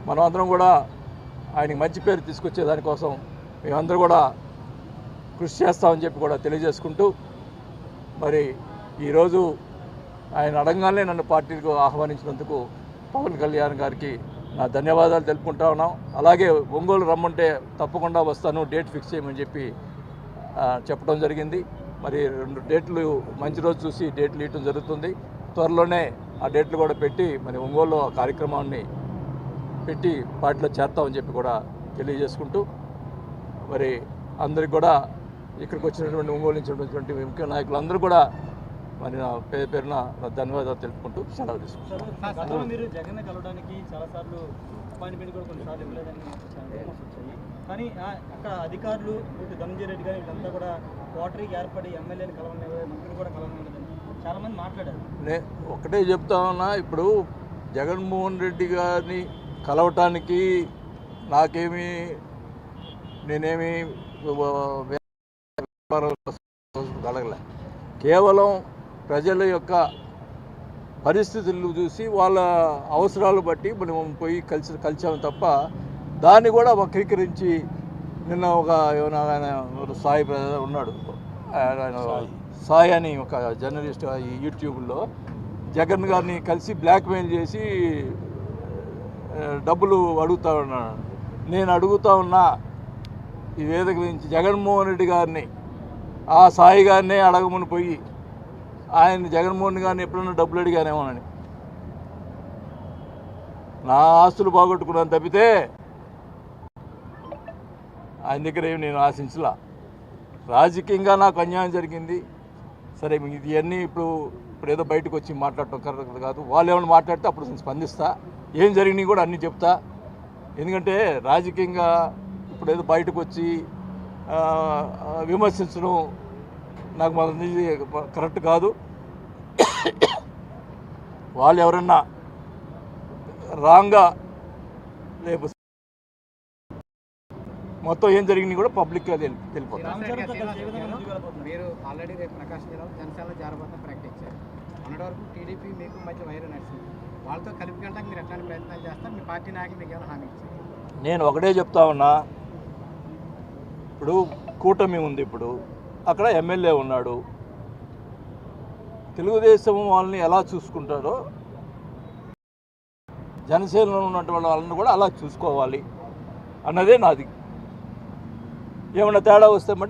మనమందరం కూడా ఆయనకి మంచి పేరు తీసుకొచ్చే దానికోసం మేమందరూ కూడా కృషి చేస్తామని చెప్పి కూడా తెలియజేసుకుంటూ మరి ఈరోజు ఆయన అడగానే నన్ను పార్టీకి ఆహ్వానించినందుకు పవన్ కళ్యాణ్ గారికి నా ధన్యవాదాలు తెలుపుకుంటా ఉన్నాం. అలాగే ఒంగోలు రమ్మంటే తప్పకుండా వస్తాను, డేట్ ఫిక్స్ చేయమని చెప్పి చెప్పడం జరిగింది. మరి 2 డేట్లు మంచి రోజు చూసి డేట్లు ఇవ్వడం జరుగుతుంది. త్వరలోనే ఆ డేట్లు కూడా పెట్టి మరి ఒంగోలులో ఆ కార్యక్రమాన్ని పెట్టి పార్టీలో చేర్తామని చెప్పి కూడా తెలియజేసుకుంటూ మరి అందరికి కూడా ఇక్కడికి వచ్చినటువంటి ఒంగోలు నుంచి ఉన్నటువంటి ముఖ్య నాయకులందరూ కూడా మరి నా పేరున నా ధన్యవాదాలు తెలుపుకుంటూ సెలవు తీసుకుంటాను. మీరు జగన్ కలవడానికి చాలాసార్లు అపాయింట్మెంట్ కూడా కొన్నిసార్లు ఇవ్వలేదని వచ్చాయి. కానీ అక్కడ అధికారులు ధనంజయ రెడ్డి గారు వీళ్ళంతా కూడా కోటరీకి ఏర్పడి ఎమ్మెల్యేని కలవలేదు, మంత్రులు కూడా కలవలేదని చాలామంది మాట్లాడారు. నేను ఒకటే చెప్తా ఉన్నా, ఇప్పుడు జగన్మోహన్ రెడ్డి గారిని కలవటానికి నేనేమి అడగలే. కేవలం ప్రజల యొక్క పరిస్థితులు చూసి వాళ్ళ అవసరాలు బట్టి మనం పోయి కలిసాము తప్ప దాన్ని కూడా వక్రీకరించి నిన్న ఆయన సాయి ఉన్నాడు, సాయి అని ఒక జర్నలిస్ట్ ఈ యూట్యూబ్లో జగన్ గారిని కలిసి బ్లాక్మెయిల్ చేసి డబ్బులు అడుగుతా ఉన్నాడు. నేను అడుగుతా ఉన్నా ఈ వేదిక నుంచి జగన్మోహన్ రెడ్డి గారిని ఆ సాయి గారినే అడగమని పోయి ఆయన జగన్మోహన్ గారిని ఎప్పుడన్నా డబ్బులు అడిగానేమోనని. నా ఆస్తులు బాగొట్టుకున్నాను తప్పితే ఆయన దగ్గర ఏమి నేను ఆశించలా. రాజకీయంగా నాకు అన్యాయం జరిగింది. సరే ఇవన్నీ ఇప్పుడు ఏదో బయటకు వచ్చి మాట్లాడటం కరెక్ట్ కాదు. వాళ్ళు ఏమైనా మాట్లాడితే అప్పుడు నేను స్పందిస్తా, ఏం జరిగినాయి కూడా అన్నీ చెప్తా. ఎందుకంటే రాజకీయంగా ఇప్పుడు ఏదో బయటకు వచ్చి విమర్శించడం నాకు మన కరెక్ట్ కాదు. వాళ్ళు ఎవరన్నా రాంగ్గా లేకపోతే మొత్తం ఏం జరిగినాయి కూడా పబ్లిక్గా తెలిపోతారు. మీరు ఆల్రెడీ రేపు ప్రకాశం జిల్లాలో జనసేనలో జారబోతున్న ప్రకటించారు. మొన్నటి వరకు టీడీపీ మీకు మధ్య వైరం నడిచింది. వాళ్ళతో కలిపి వెళ్ళడానికి మీరు ఎట్లాంటి ప్రయత్నాలు చేస్తారు? మీ పార్టీ నాయకులు మీకు ఏమైనా హామీ ఇచ్చారు? నేను ఒకటే చెప్తా ఉన్నా, ఇప్పుడు కూటమి ఉంది, ఇప్పుడు అక్కడ ఎమ్మెల్యే ఉన్నాడు. తెలుగుదేశం వాళ్ళని ఎలా చూసుకుంటారో జనసేనలో ఉన్నటువంటి వాళ్ళని కూడా అలా చూసుకోవాలి అన్నదే నాది. ఏమన్నా తేడా వస్తే మళ్ళీ